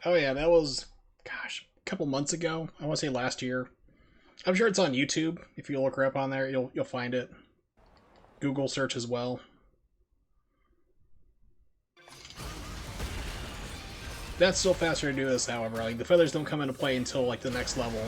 Oh yeah, that was, gosh, a couple months ago. I want to say last year. I'm sure it's on YouTube. If you look her up on there, you'll find it. Google search as well. That's still faster to do this, however. Like the feathers don't come into play until like the next level.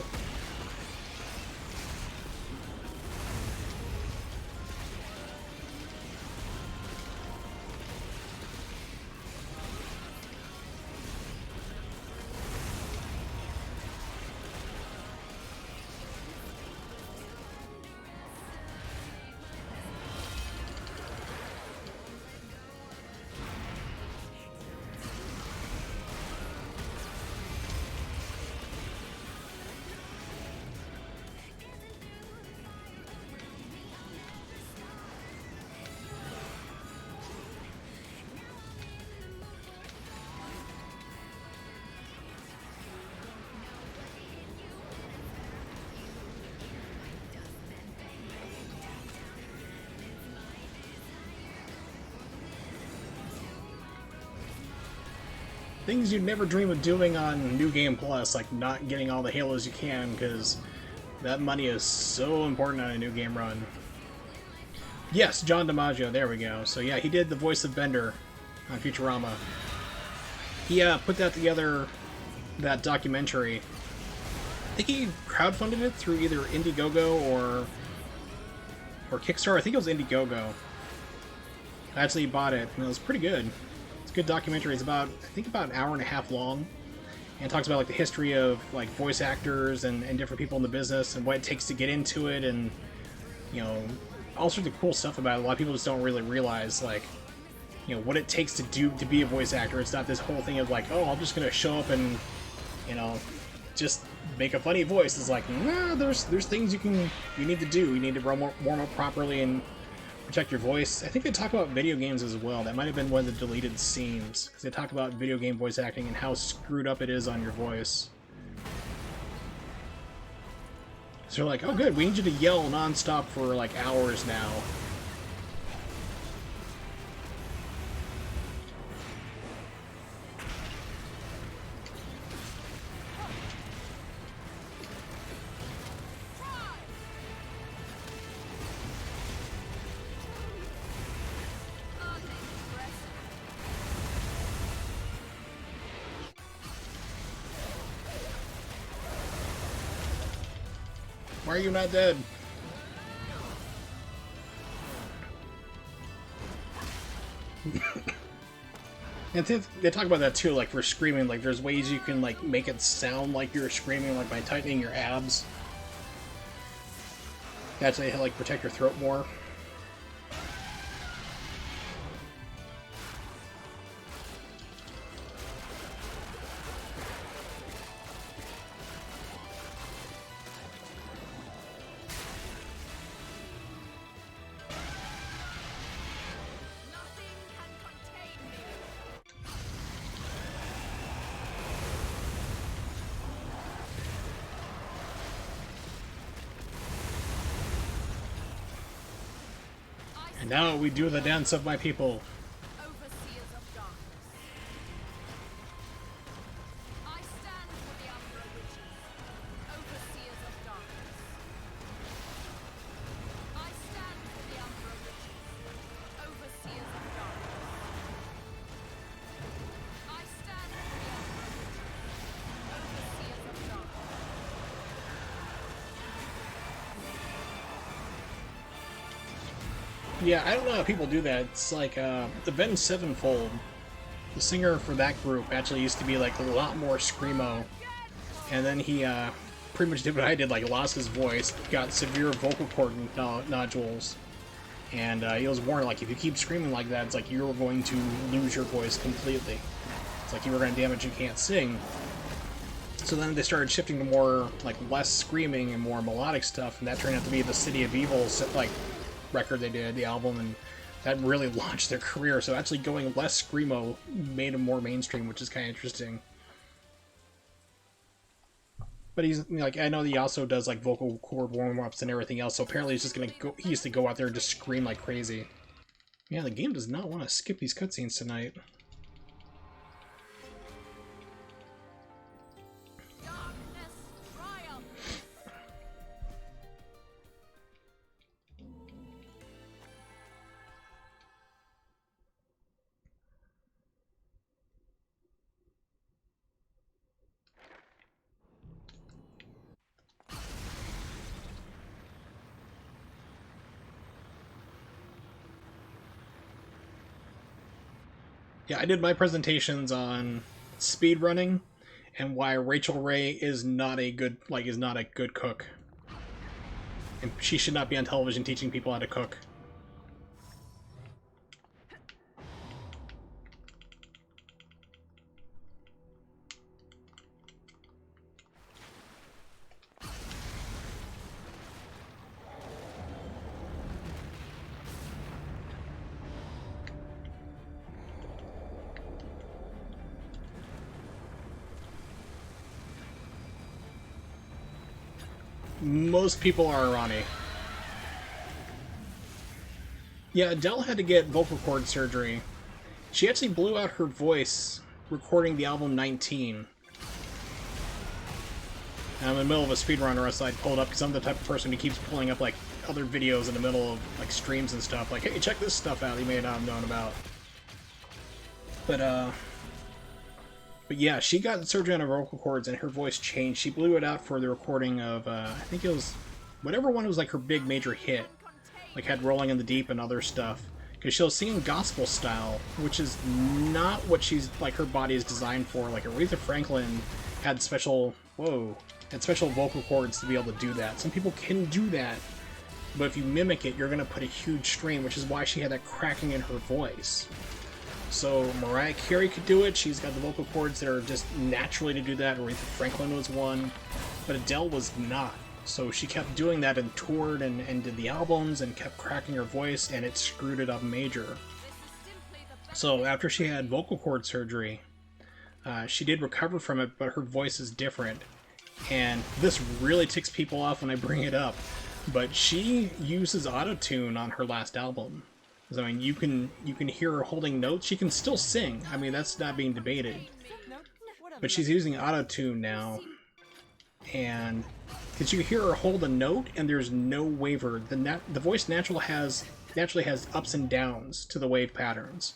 Things you'd never dream of doing on New Game Plus, like not getting all the Halos you can, because that money is so important on a New Game run. Yes, John DiMaggio, there we go. So yeah, he did the voice of Bender on Futurama. He put that together, that documentary. I think he crowdfunded it through either Indiegogo or Kickstarter. I think it was Indiegogo. I actually bought it, and it was pretty good. It's a good documentary. It's about, I think, about an hour and a half long, and it talks about like the history of like voice actors and different people in the business and what it takes to get into it, and you know, all sorts of cool stuff about it. A lot of people just don't really realize like, you know, what it takes to be a voice actor. It's not this whole thing of like, oh, I'm just gonna show up and, you know, just make a funny voice. It's like, nah, there's things you need to do. You need to warm up properly and protect your voice. I think they talk about video games as well. That might have been one of the deleted scenes, because they talk about video game voice acting and how screwed up it is on your voice. So they're like, oh good, we need you to yell non-stop for like hours now. Why are you not dead? And they talk about that too, like for screaming, like there's ways you can like make it sound like you're screaming, like by tightening your abs. That's how you like protect your throat more. And now we do the dance of my people. Yeah, I don't know how people do that. It's like, the Ben Sevenfold, the singer for that group, actually used to be like a lot more screamo. And then he, pretty much did what I did, like lost his voice, got severe vocal cord nodules. And he was warned, like, if you keep screaming like that, it's like you're going to lose your voice completely. It's like you were going to damage, you can't sing. So then they started shifting to more, like, less screaming and more melodic stuff, and that turned out to be the City of Evil, like, record they did, the album, and that really launched their career. So actually going less screamo made them more mainstream, which is kind of interesting. But he's like, I know he also does like vocal cord warm-ups and everything else, so apparently he's just gonna go, he used to go out there and just scream like crazy. Yeah, the game does not want to skip these cutscenes tonight. Yeah, I did my presentations on speedrunning and why Rachel Ray is not a good cook. And she should not be on television teaching people how to cook. Most people are Arani. Yeah, Adele had to get vocal cord surgery. She actually blew out her voice recording the album 19. And I'm in the middle of a speedrun, or else I'd pull it up, because I'm the type of person who keeps pulling up like other videos in the middle of like streams and stuff. Like, hey, check this stuff out you may not have known about. But yeah, she got surgery on her vocal cords and her voice changed. She blew it out for the recording of, I think it was, whatever one was like her big major hit. Like had Rolling in the Deep and other stuff. Because she'll sing gospel style, which is not what she's, like, her body is designed for. Like, Aretha Franklin had special vocal cords to be able to do that. Some people can do that, but if you mimic it, you're going to put a huge strain, which is why she had that cracking in her voice. So Mariah Carey could do it. She's got the vocal cords that are just naturally to do that. Aretha Franklin was one, but Adele was not. So she kept doing that and toured and did the albums and kept cracking her voice, and it screwed it up major. So after she had vocal cord surgery, she did recover from it, but her voice is different. And this really ticks people off when I bring it up, but she uses autotune on her last album. I mean, you can hear her holding notes. She can still sing. I mean, that's not being debated. But she's using autotune now, and because you hear her hold a note and there's no waver. The voice naturally has ups and downs to the wave patterns.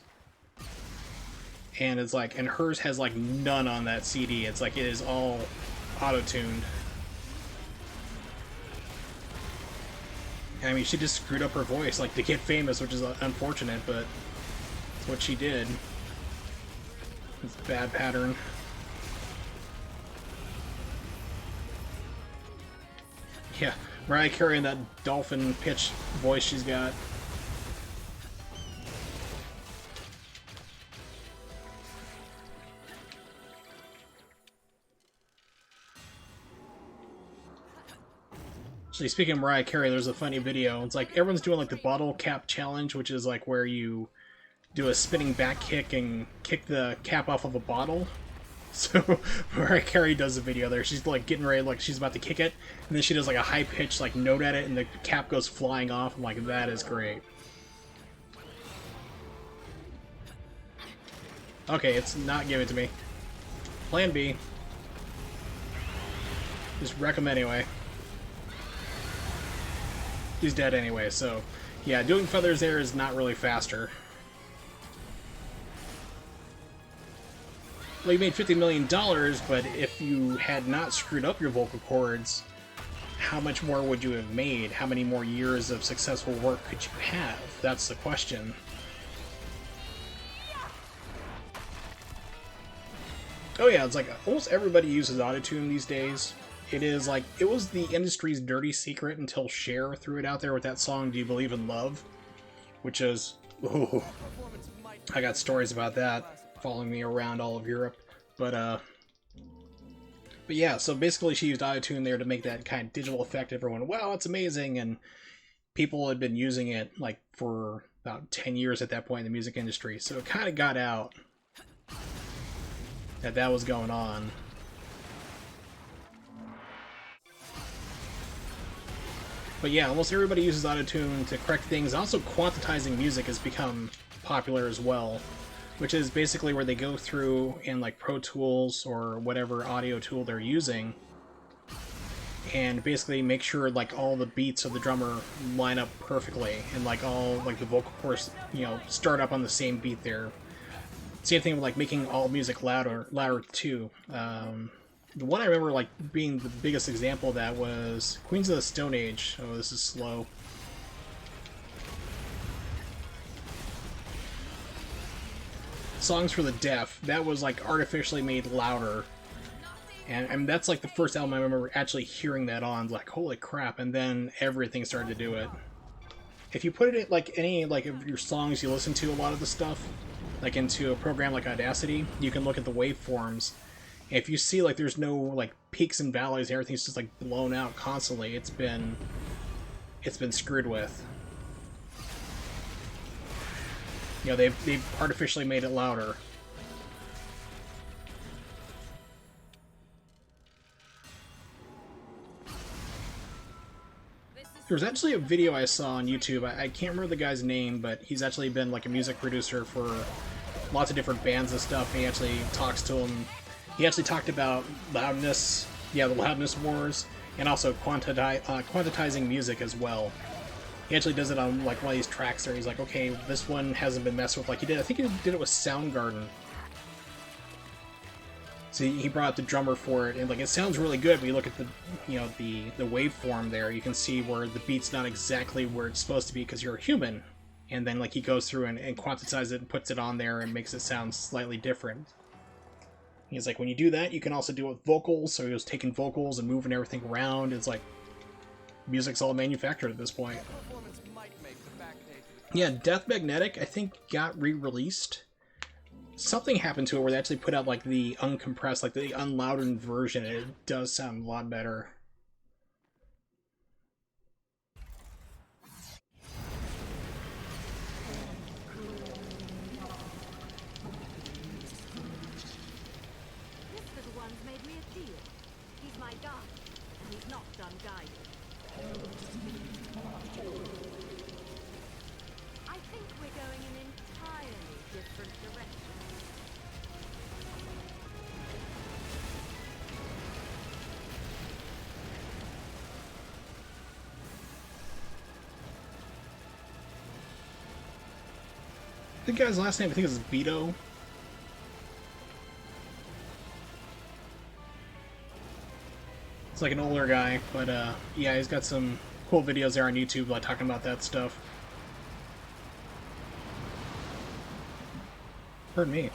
And it's like, and hers has like none on that CD. It's like it is all auto-tuned. And I mean, she just screwed up her voice like to get famous, which is unfortunate, but it's what she did. It's a bad pattern. Yeah, Mariah Carey and that dolphin pitch voice she's got. Actually, speaking of Mariah Carey, there's a funny video. It's like everyone's doing like the bottle cap challenge, which is like where you do a spinning back kick and kick the cap off of a bottle. So Mariah Carey does a video there. She's like getting ready, like she's about to kick it, and then she does like a high pitched like note at it, and the cap goes flying off. I'm like, that is great. Okay, it's not giving it to me. Plan B. Just wreck him anyway. He's dead anyway, so yeah, doing feathers there is not really faster. Well, you made $50 million, but if you had not screwed up your vocal cords, how much more would you have made? How many more years of successful work could you have? That's the question. Oh yeah, it's like almost everybody uses autotune these days. It is like, it was the industry's dirty secret until Cher threw it out there with that song, Do You Believe in Love? Which is, oh, I got stories about that following me around all of Europe. But yeah, so basically she used autotune there to make that kind of digital effect. Everyone, wow, it's amazing, and people had been using it like for about 10 years at that point in the music industry, so it kind of got out that was going on. But yeah, almost everybody uses autotune to correct things. Also, quantizing music has become popular as well, which is basically where they go through in like Pro Tools or whatever audio tool they're using and basically make sure like all the beats of the drummer line up perfectly and like all like the vocal cords, you know, start up on the same beat there. Same thing with like making all music louder too. The one I remember like being the biggest example of that was Queens of the Stone Age. Oh, this is slow. Songs for the Deaf, that was like artificially made louder. And that's like the first album I remember actually hearing that on, like, holy crap, and then everything started to do it. If you put it in, like, any, like, of your songs you listen to, a lot of the stuff, like, into a program like Audacity, you can look at the waveforms. If you see, like, there's no, like, peaks and valleys, everything's just, like, blown out constantly, it's been screwed with. You know, they've artificially made it louder. There's actually a video I saw on YouTube, I can't remember the guy's name, but he's actually been like a music producer for lots of different bands and stuff. He actually talks to them. He actually talked about loudness, yeah, the loudness wars, and also quantitizing music as well. He actually does it on like one of these tracks there. He's like, okay, this one hasn't been messed with like he did. I think he did it with Soundgarden. So he brought out the drummer for it, and like it sounds really good. But you look at the, you know, the waveform there, you can see where the beat's not exactly where it's supposed to be because you're a human. And then like he goes through and quantizes it and puts it on there and makes it sound slightly different. He's like, when you do that, you can also do it with vocals. So he was taking vocals and moving everything around. It's like music's all manufactured at this point. Yeah, Death Magnetic, I think, got re-released. Something happened to it where they actually put out like the uncompressed, like the unloudened version, and it does sound a lot better. This little one's made me a deal. He's my guide, and he's not done guiding. I think we're going in entirely different directions. The guy's last name, I think, is Beto. It's like an older guy, but yeah, he's got some cool videos there on YouTube, like talking about that stuff. Pardon me.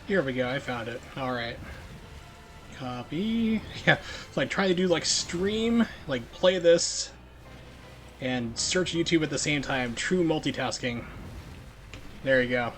Here we go, I found it. Alright. Copy. Yeah, like try to do like stream, like play this, and search YouTube at the same time. True multitasking. There you go.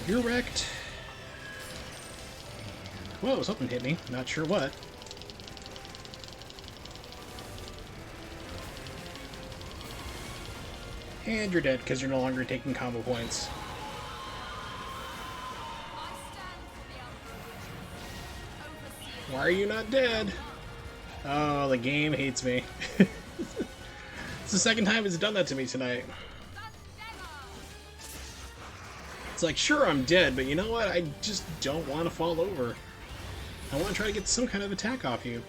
You're wrecked. Whoa, something hit me. Not sure what. And you're dead because you're no longer taking combo points. Why are you not dead? Oh, the game hates me. It's the second time it's done that to me tonight. It's like, sure, I'm dead, but you know what? I just don't want to fall over. I want to try to get some kind of attack off you.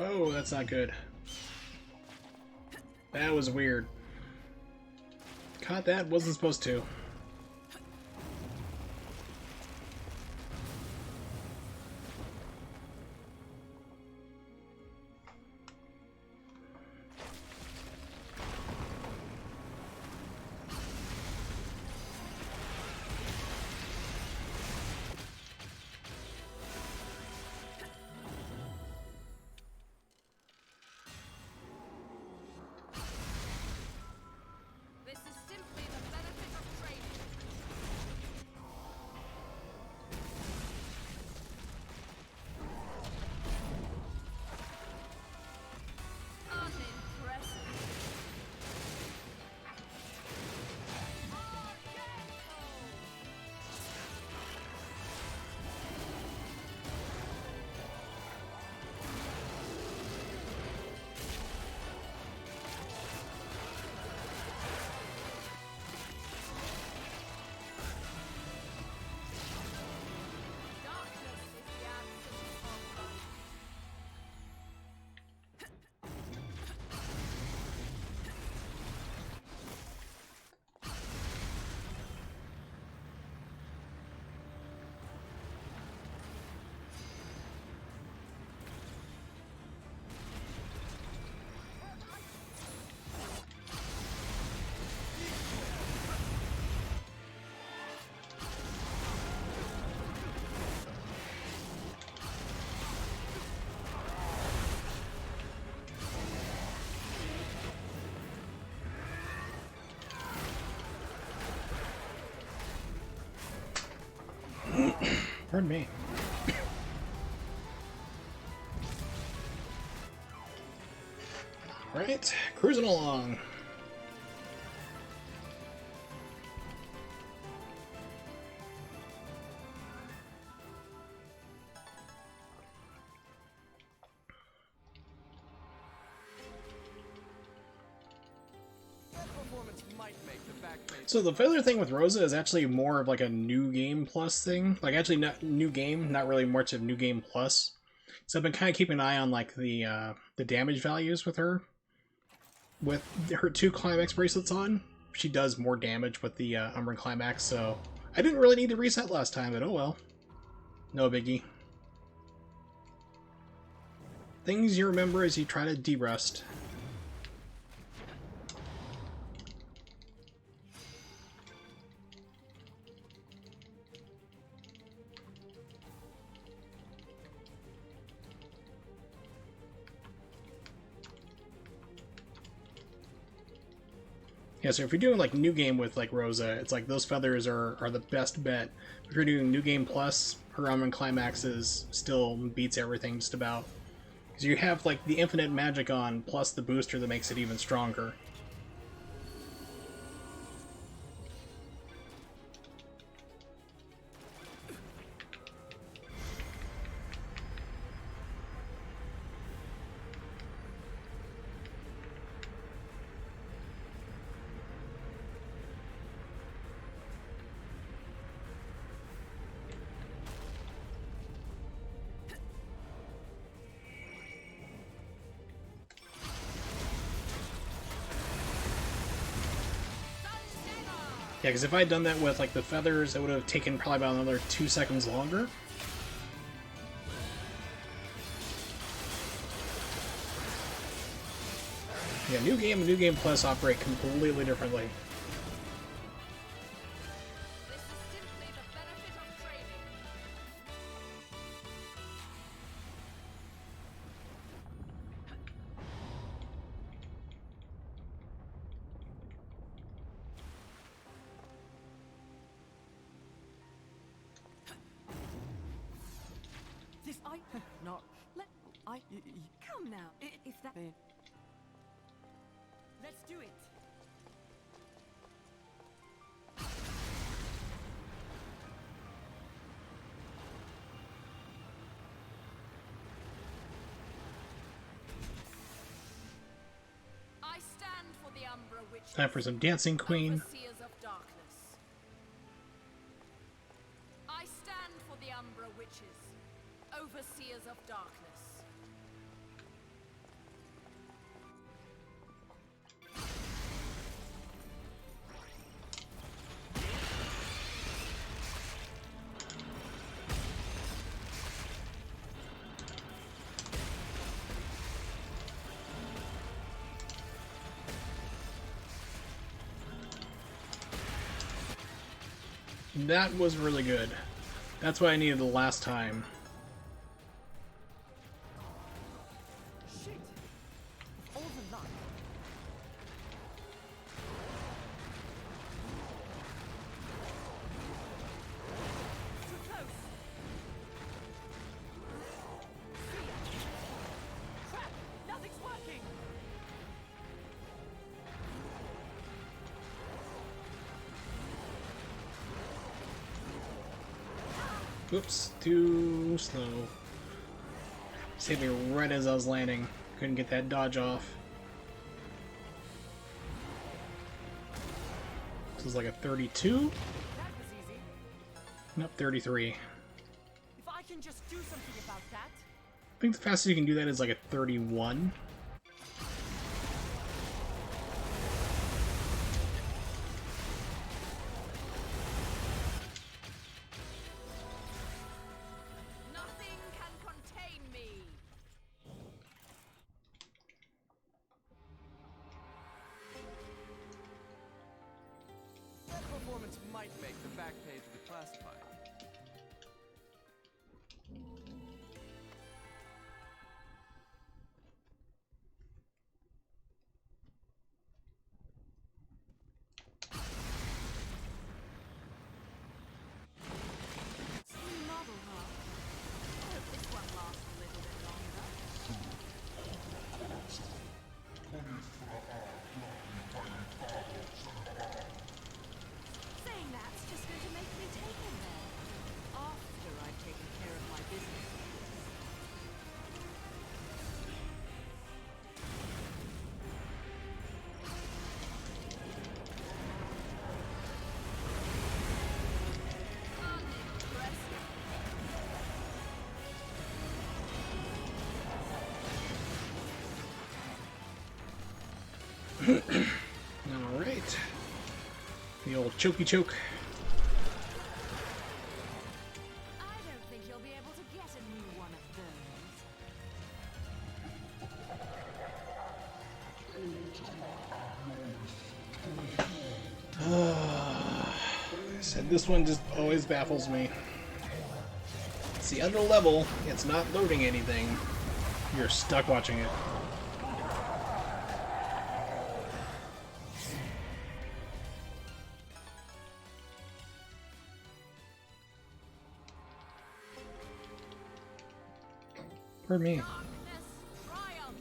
Oh, that's not good. That was weird. Caught that, wasn't supposed to. This is simply the benefit of training. Unimpressive. Darkness is the absence of light. Pardon me. Alright, cruising along. So the feather thing with Rosa is actually more of like a new game plus thing. Like actually not new game, not really much of new game plus. So I've been kind of keeping an eye on like the damage values with her. With her 2 climax bracelets on, she does more damage with the Umbran climax. So I didn't really need to reset last time, but oh well, no biggie. Things you remember as you try to de-rust. Yeah, so if you're doing like new game with like Rosa, it's like those feathers are the best bet. If you're doing new game plus, her Umbran climaxes still beats everything just about. Because you have like the infinite magic on plus the booster that makes it even stronger. because if I had done that with like the feathers, it would have taken probably about another 2 seconds longer. Yeah, New Game and New Game Plus operate completely differently. This is simply the benefit of training. This not let Come now, if that... let's do it. I stand for the Umbra Witches. Time for some Dancing Queen. Overseers of darkness. I stand for the Umbra Witches. Overseers of darkness. That was really good. That's what I needed the last time. Shit. All the luck. Too close. See ya. Crap! Nothing's working. Oops, too slow. Just hit me right as I was landing. Couldn't get that dodge off. This is like a 32? That was easy. Nope, 33. If I can just do something about that. I think the fastest you can do that is like a 31. Nothing can contain me. That performance might make the back page of the classified. New model, huh? I hope this one lasts a little bit longer. Saying that's just going to make me take him there. After I've taken care of my business. Unimpressive. Alright. The old chokey choke. I don't think you'll be able to get a new one of those. I said this one just always baffles me. It's the other level, it's not loading anything. You're stuck watching it. Pardon me. Darkness triumphs.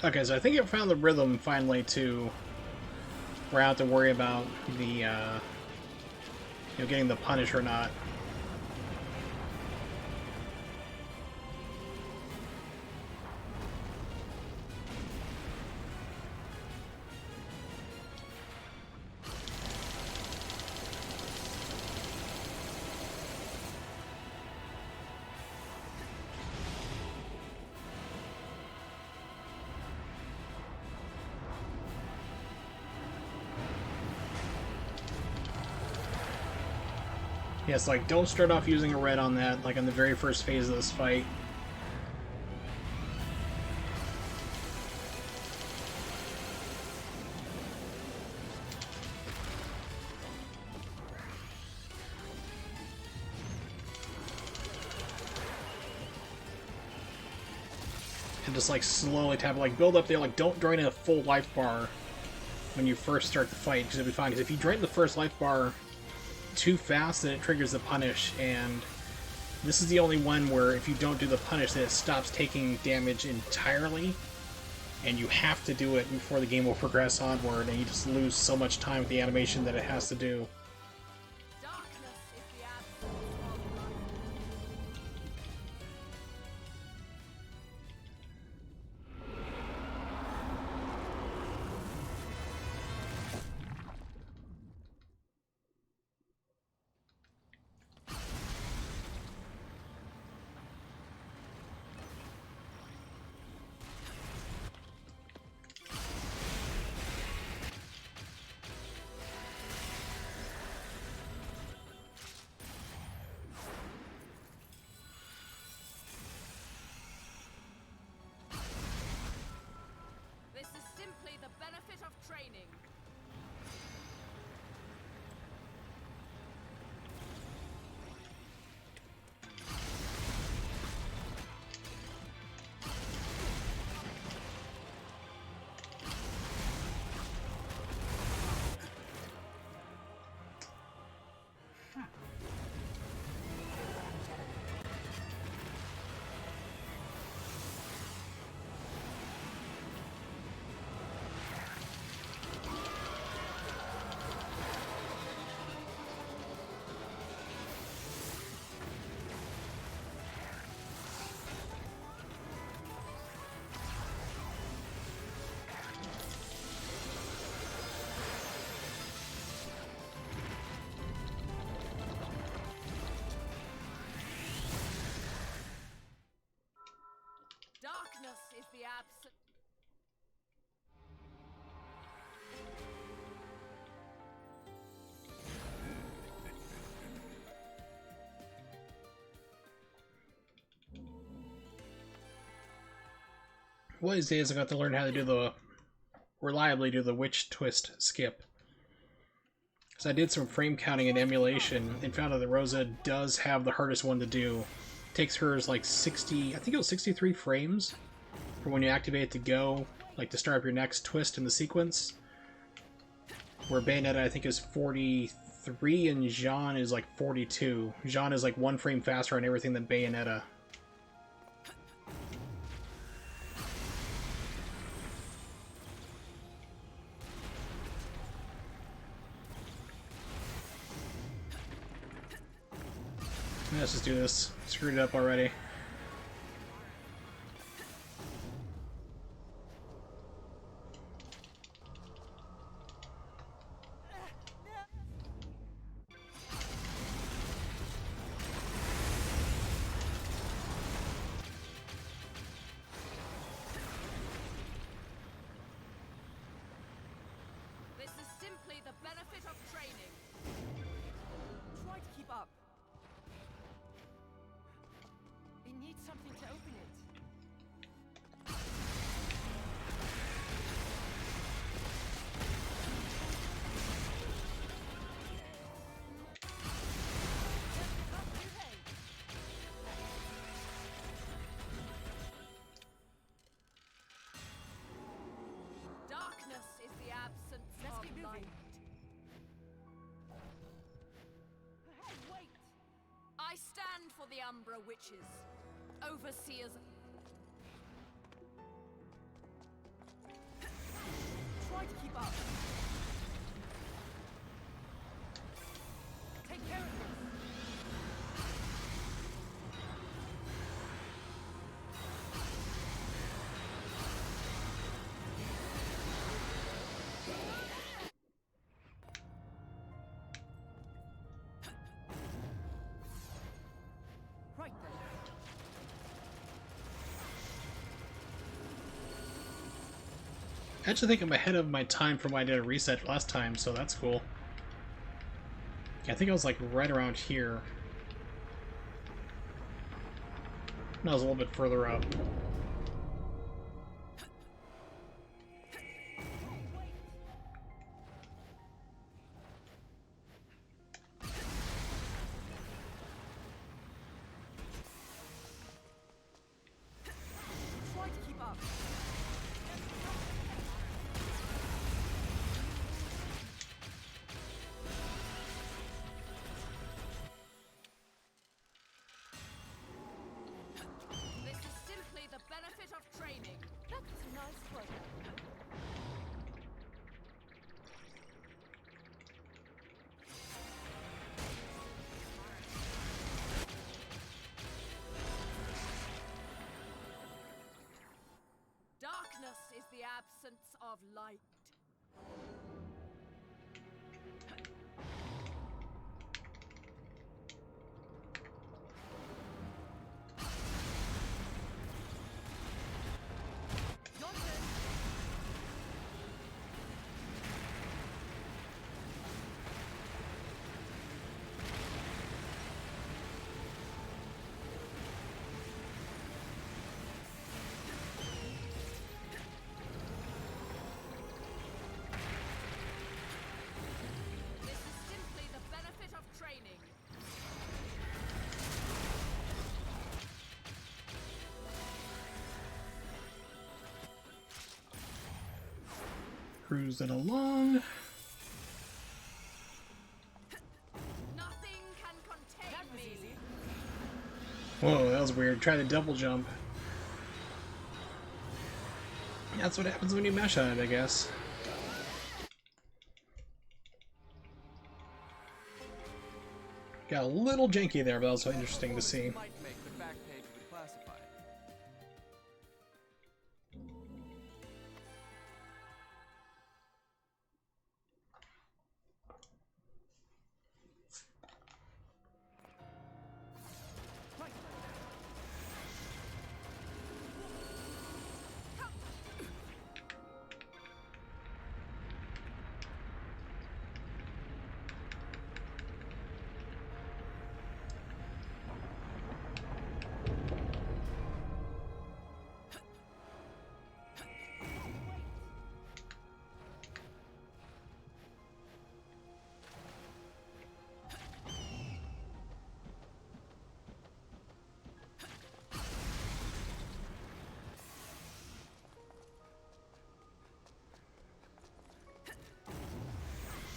Okay, so I think it found the rhythm finally to where I don't have to worry about the, getting the punish or not. Yes, like, don't start off using a red on that, like, on the very first phase of this fight. And just, like, slowly tap it, like, build up there, like, don't drain a full life bar when you first start the fight, because it'll be fine, because if you drain the first life bar too fast, then it triggers the punish, and this is the only one where if you don't do the punish, then it stops taking damage entirely, and you have to do it before the game will progress onward, and you just lose so much time with the animation that it has to do. Darkness is the absence of light. This is simply the benefit of training. Darkness is the absence. One of these days I got to learn how to reliably do the witch twist skip. So I did some frame counting and emulation and found out that Rosa does have the hardest one to do. It takes hers like 60, I think it was 63 frames for when you activate it to go, like to start up your next twist in the sequence. Where Bayonetta I think is 43 and Jean is like 42. Jean is like 1 frame faster on everything than Bayonetta. Let's just do this. Screwed it up already. This is simply the benefit of training. Try to keep up. It needs something to open it. Darkness is the absence of light. Hey, wait! I stand for the Umbra Witches, overseers. Try to keep up. Take care of this. Right then. I actually think I'm ahead of my time from when I did a reset last time, so that's cool. Yeah, I think I was like right around here. No, I was a little bit further up. Try to keep up. This is simply the benefit of training. That's a nice program. Darkness is the absence of light. Your turn. This is simply the benefit of training. Cruising along. Nothing can contain That was me. easy. Whoa, that was weird. Try to double jump. That's what happens when you mesh on it, I guess. Got a little janky there, but that was interesting to see. Might make the back page of the classified. Right then.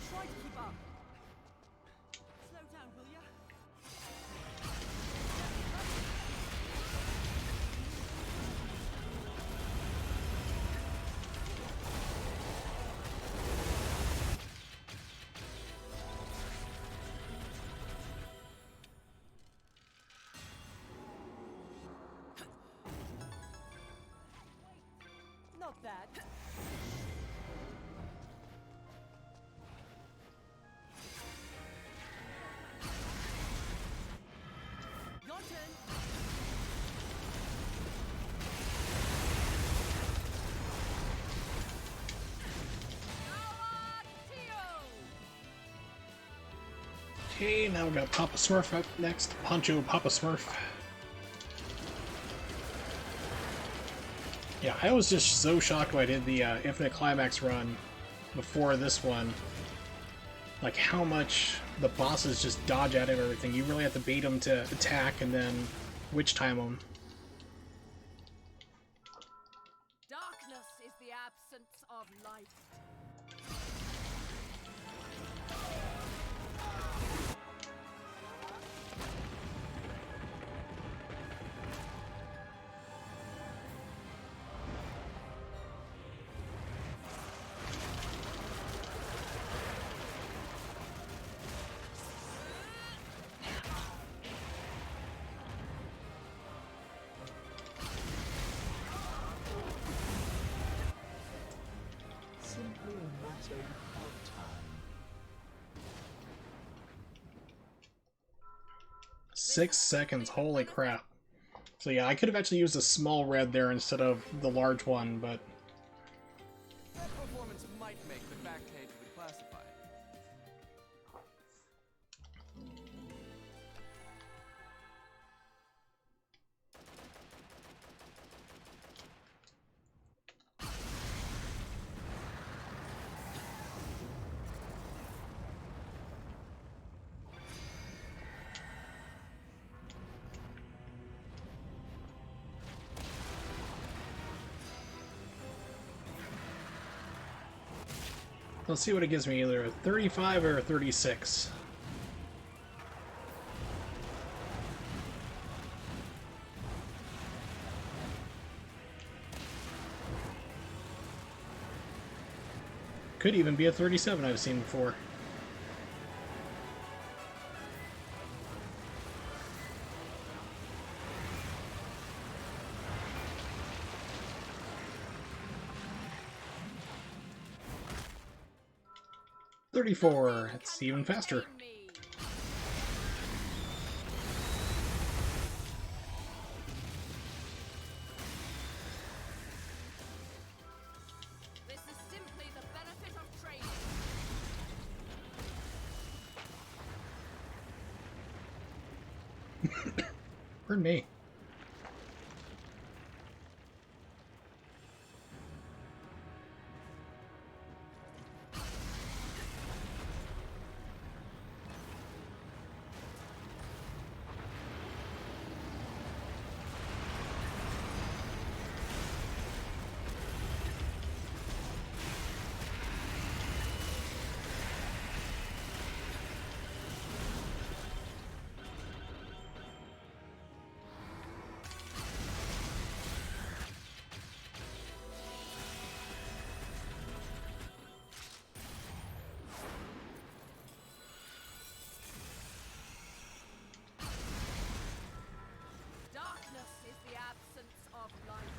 Try to keep up. Slow down, will ya? Not bad. Your turn. Okay, now we got Papa Smurf up next. Poncho Papa Smurf. Yeah, I was just so shocked when I did the Infinite Climax run before this one. Like how much the bosses just dodge at it and everything. You really have to bait them to attack and then witch time them. Darkness is the absence of light. 6 seconds, holy crap. So yeah, I could have actually used a small red there instead of the large one, but... That performance might make the back page of the classified. Let's see what it gives me, either 35 or 36. Could even be a 37 I've seen before. $34. It's even faster. Me. This is simply the benefit of training. Pardon me. Darkness is the absence of light.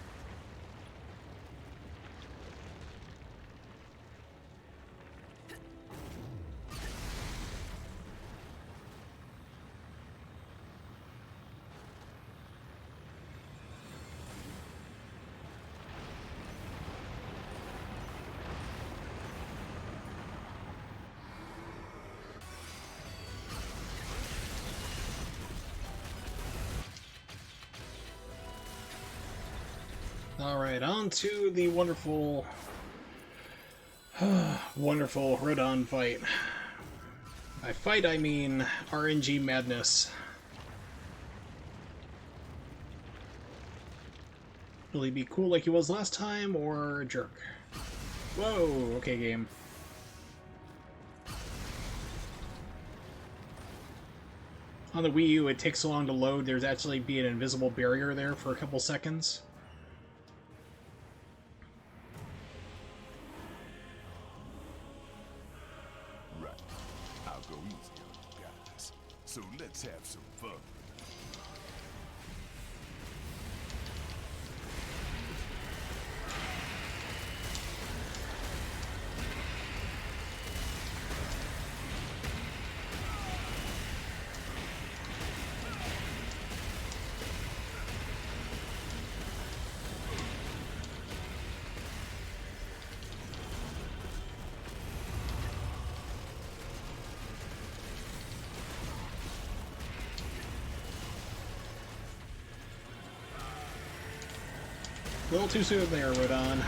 Alright, on to the wonderful... wonderful Rodon fight. By fight, I mean RNG madness. Will he be cool like he was last time, or a jerk? Whoa, okay game. On the Wii U, it takes so long to load, there's actually be an invisible barrier there for a couple seconds. Right. I'll go easy on you guys. So let's have some fun. A little too soon there, Rodon.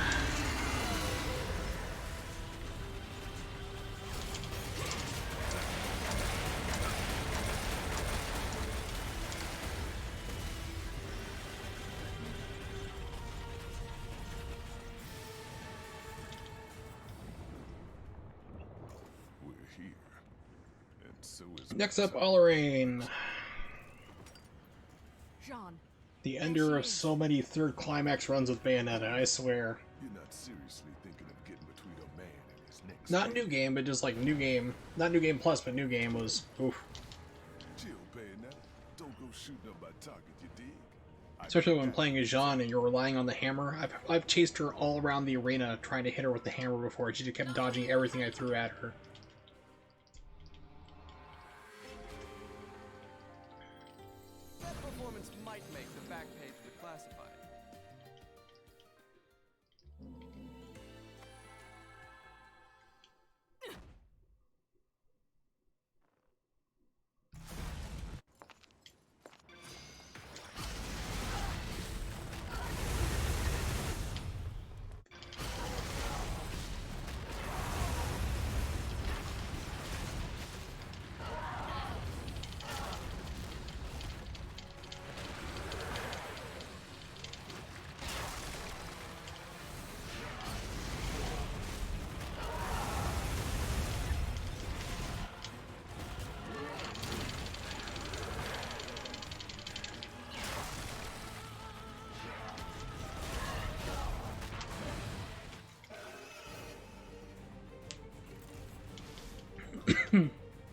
We're here. And so is Next up, Oleraine, Jean, the ender of so many third climax runs with Bayonetta, I swear. You're not seriously thinking of getting between a man and his next Not man. new game, but just like new game. Not new game plus, but new game was, oof. Chill, Bayonetta. Don't go shooting up my target, you dig? Especially when playing as Jean and you're relying on the hammer. I've chased her all around the arena trying to hit her with the hammer before. She just kept dodging everything I threw at her. might make the back page of the classified.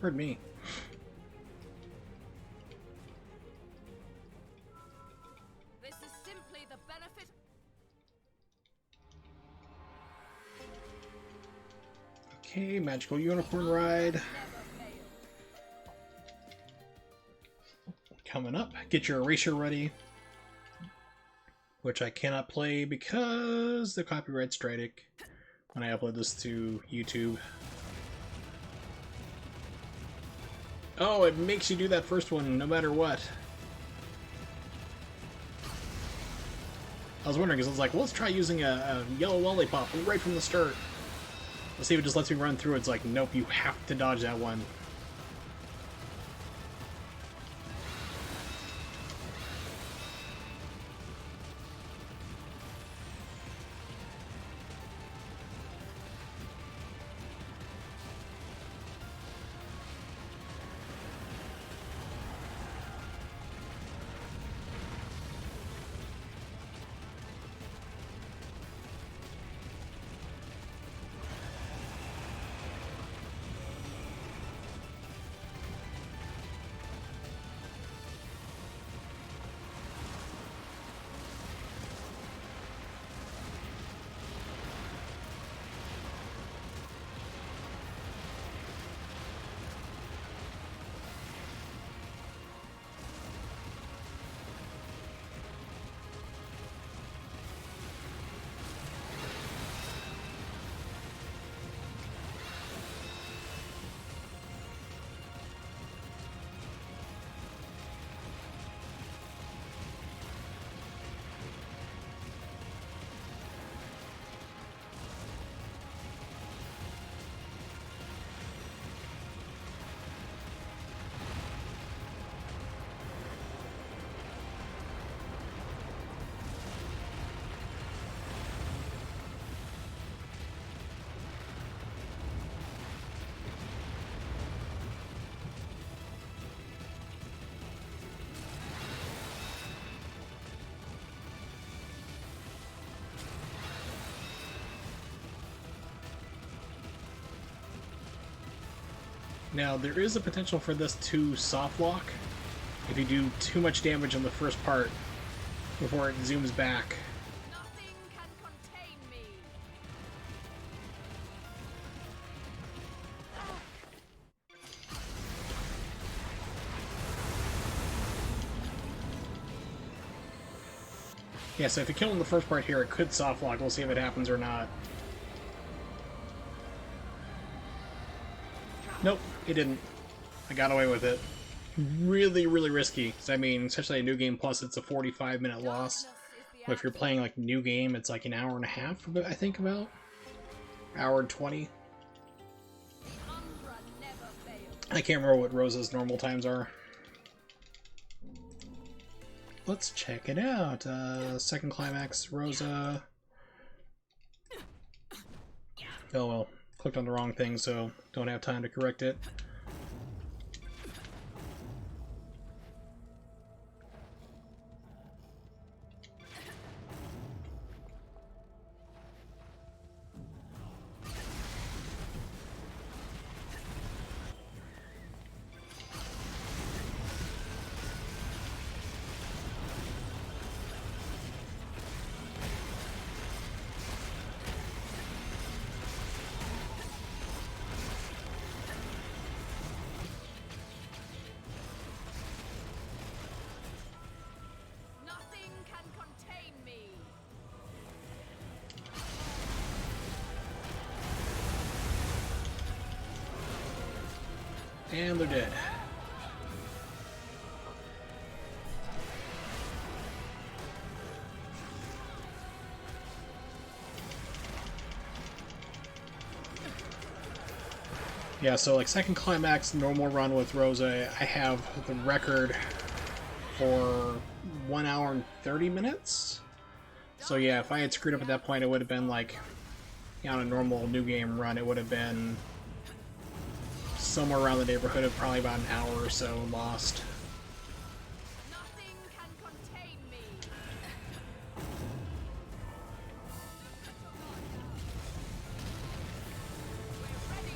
Heard me. This is simply the benefit. Okay, magical unicorn ride. Never fail. Coming up. Get your eraser ready. Which I cannot play because the copyright strike when I upload this to YouTube. Oh, it makes you do that first one no matter what. I was wondering because I was like, well, let's try using a yellow lollipop right from the start. Let's see if it just lets me run through. It's like, nope, you have to dodge that one. Now, there is a potential for this to soft lock if you do too much damage on the first part before it zooms back. Nothing can contain me. Yeah, so if you kill him in the first part here, it could soft lock. We'll see if it happens or not. Nope, it didn't. I got away with it. Really, really risky. 'Cause, I mean, especially a New Game Plus, it's a 45-minute loss. But if you're playing like New Game, it's like an hour and a half, I think, about. Hour and 20. Umbra never fails. I can't remember what Rosa's normal times are. Let's check it out. Second climax, Rosa. Oh well, clicked on the wrong thing, so don't have time to correct it. And they're dead. Yeah, so like second climax, normal run with Rosa, I have the record for 1 hour and 30 minutes. So yeah, if I had screwed up at that point, it would have been like, on a normal new game run, it would have been somewhere around the neighborhood of probably about an hour or so lost. Nothing can contain me. We're ready.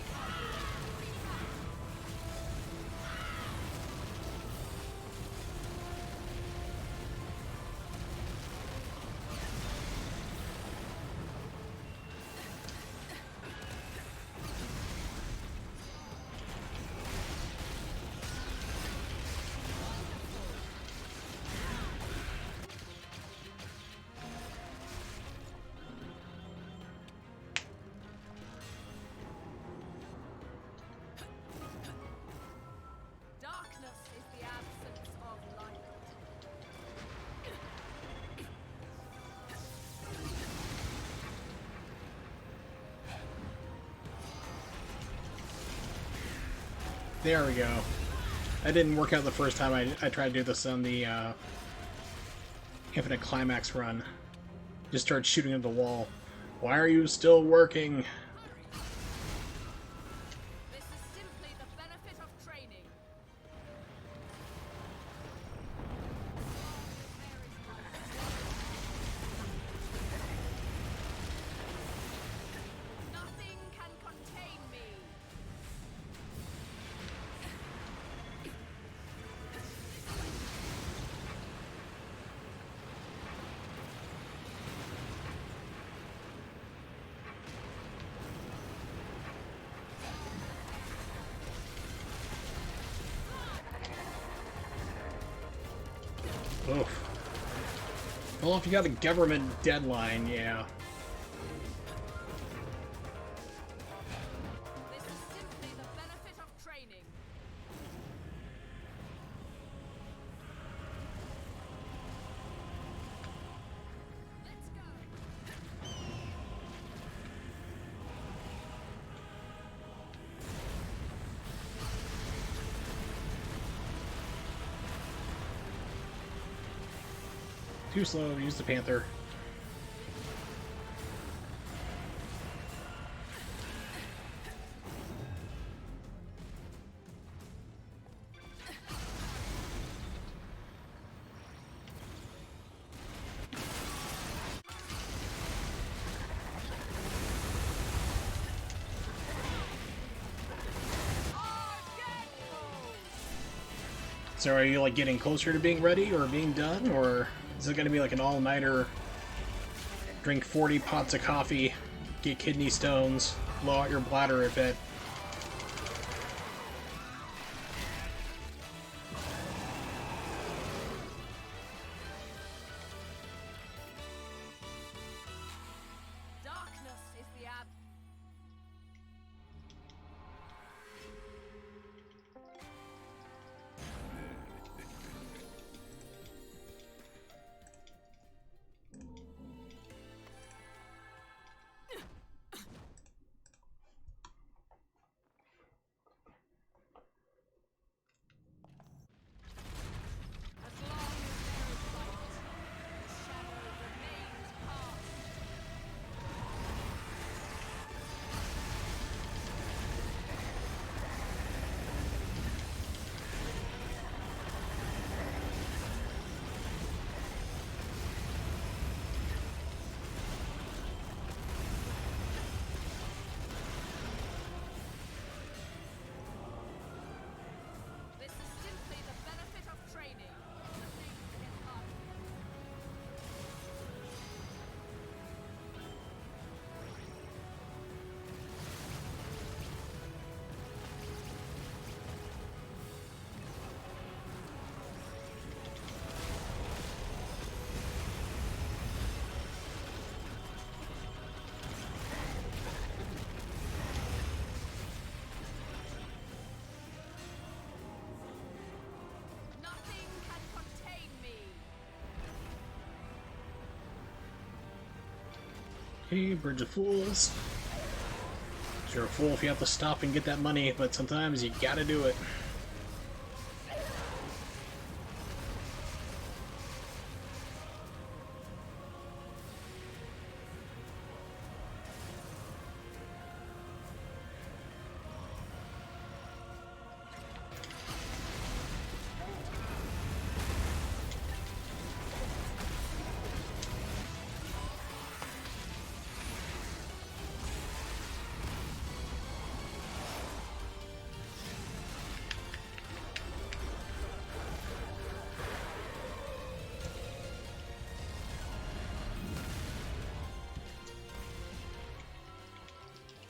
Darkness is the absence of light. There we go. That didn't work out the first time I tried to do this on the Infinite Climax run. Just started shooting at the wall. Why are you still working? This is simply the benefit of training. Nothing can contain me. Oof. Well, if you got a government deadline, yeah. This is simply the benefit of training. Let's go. Too slow, use the Panther. So are you like getting closer to being ready or being done, or is it going to be like an all-nighter, drink 40 pots of coffee, get kidney stones, blow out your bladder a bit? Darkness is the ab. Hey, Bridge of Fools. You're a fool if you have to stop and get that money, but sometimes you gotta do it.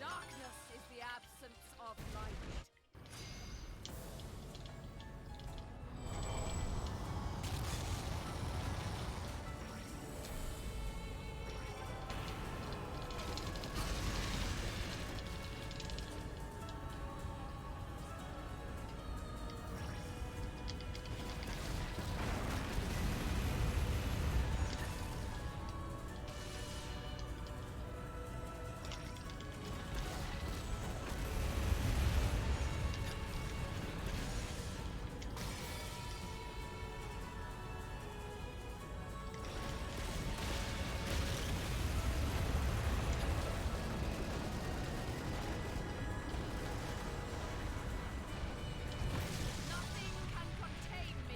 Darkness is the absence of light. Nothing can contain me.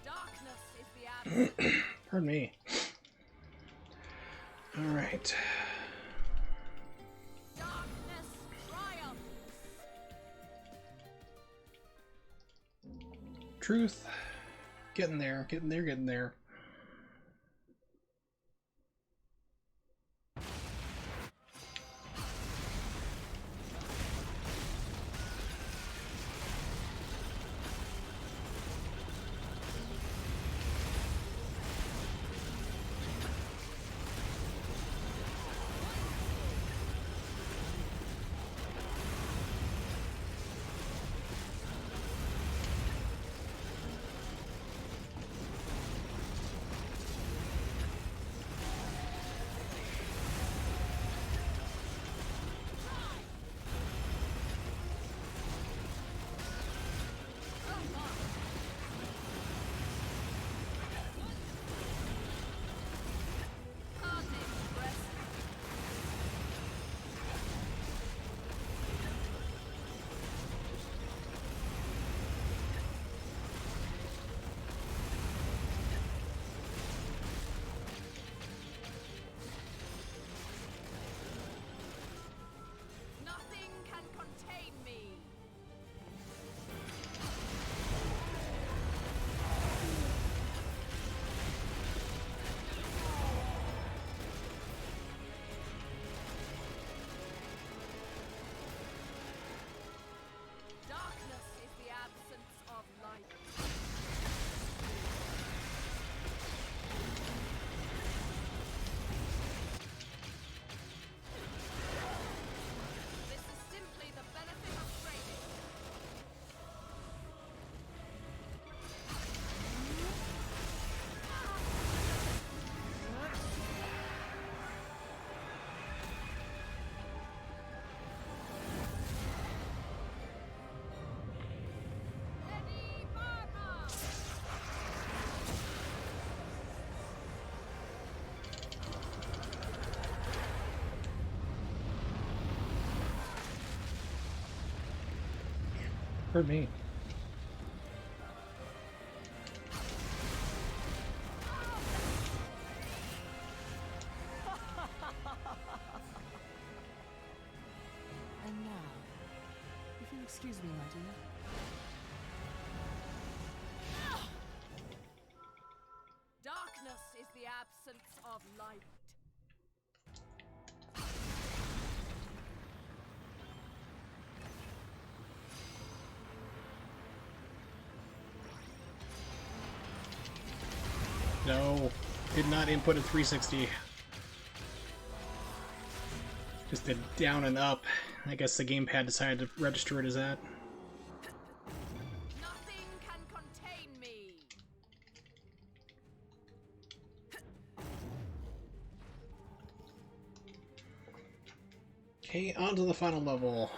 Darkness is the absence. Pardon me. Alright. Darkness triumphs. Truth. Getting there, getting there, getting there. Nothing can contain me. Darkness is the absence of light. This is simply the benefit of training. Ready, Barma! Pardon me. And now, if you'll excuse me, my dear. Darkness is the absence of light. No, did not input a 360. Just did down and up. I guess the gamepad decided to register it as that. Nothing can contain me. Okay, on to the final level.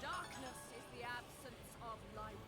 Darkness is the absence of light.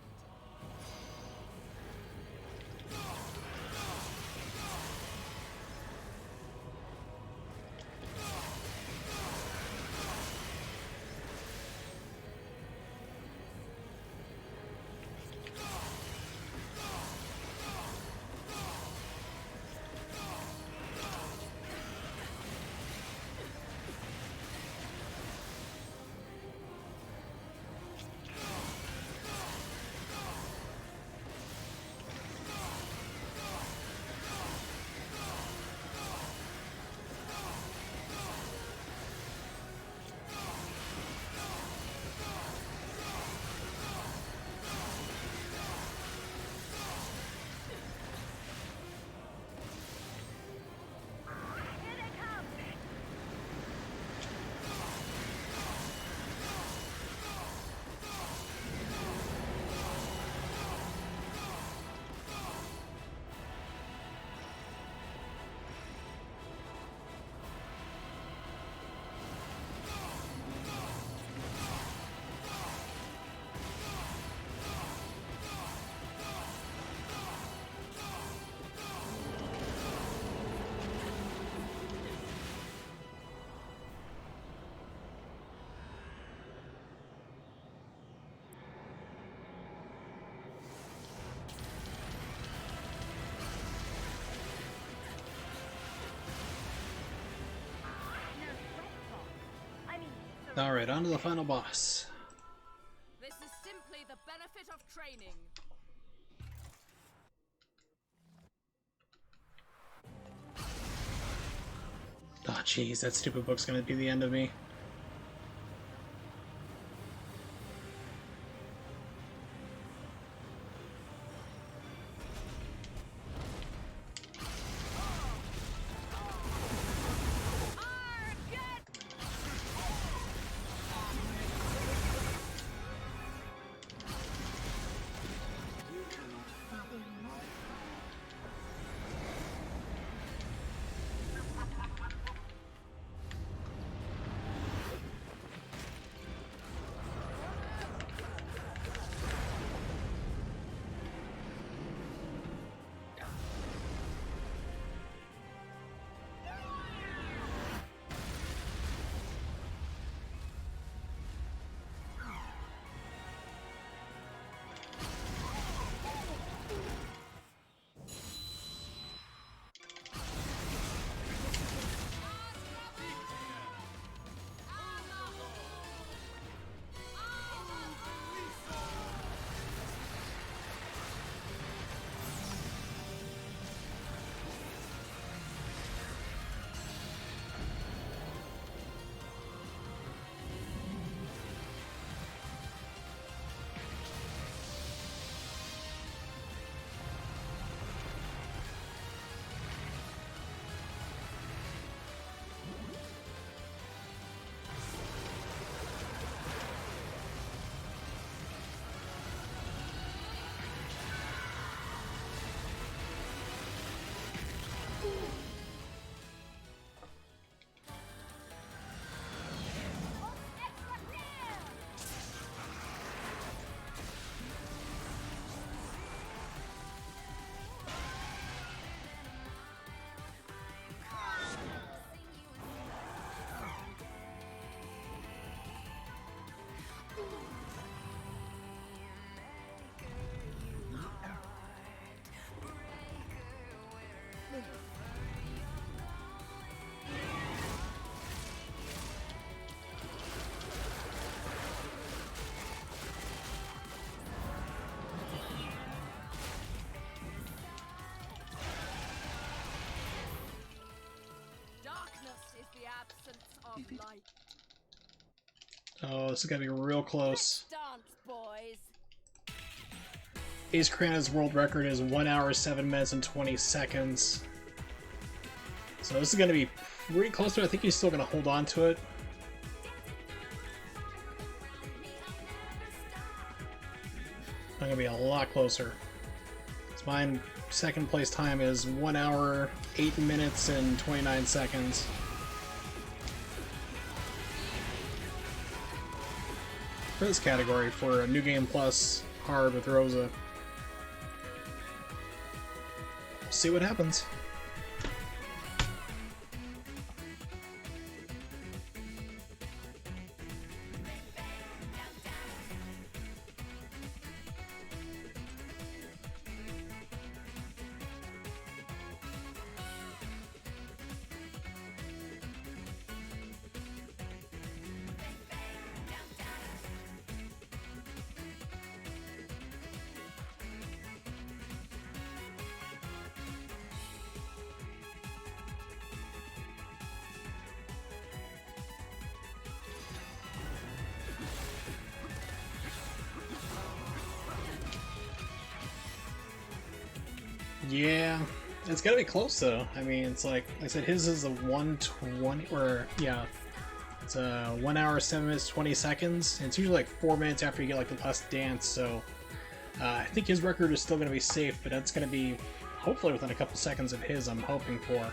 Alright, on to the final boss. This is simply the benefit of training. Oh jeez, that stupid book's gonna be the end of me. Oh, this is gonna be real close. Dance, boys. Ace Krana's world record is 1 hour, 7 minutes, and 20 seconds. So this is gonna be pretty close to it. I think he's still gonna hold on to it. I'm gonna be a lot closer. So mine second place time is 1 hour, 8 minutes, and 29 seconds. For this category, for a New Game Plus hard with Rosa. See what happens. Yeah, it's gotta be close though. I mean, it's like I said, his is a 1:20, or yeah, it's a 1 hour, 7 minutes, 20 seconds. And it's usually like 4 minutes after you get like the last dance. So I think his record is still gonna be safe, but that's gonna be hopefully within a couple seconds of his. I'm hoping for.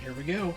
Here we go.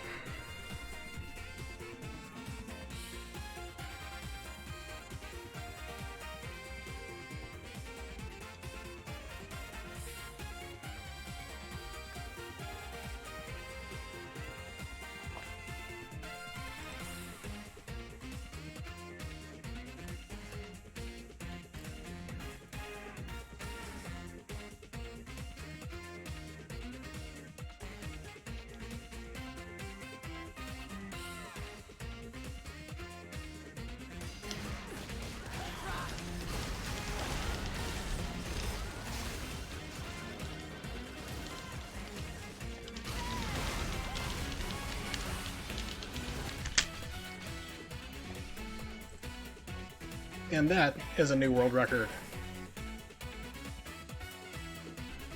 And that is a new world record.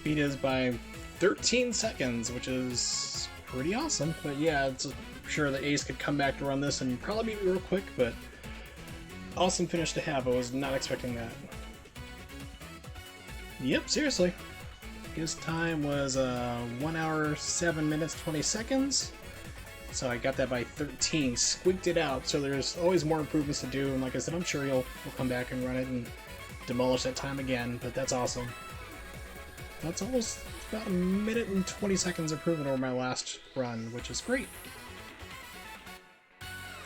Beat is by 13 seconds, which is pretty awesome. But yeah, it's sure that Ace could come back to run this and probably beat me real quick, but awesome finish to have. I was not expecting that. Yep, seriously. His time was 1 hour, 7 minutes, 20 seconds. So I got that by 13, squeaked it out, so there's always more improvements to do, and like I said, I'm sure he'll come back and run it and demolish that time again, but that's awesome. That's almost about a minute and 20 seconds improvement over my last run, which is great.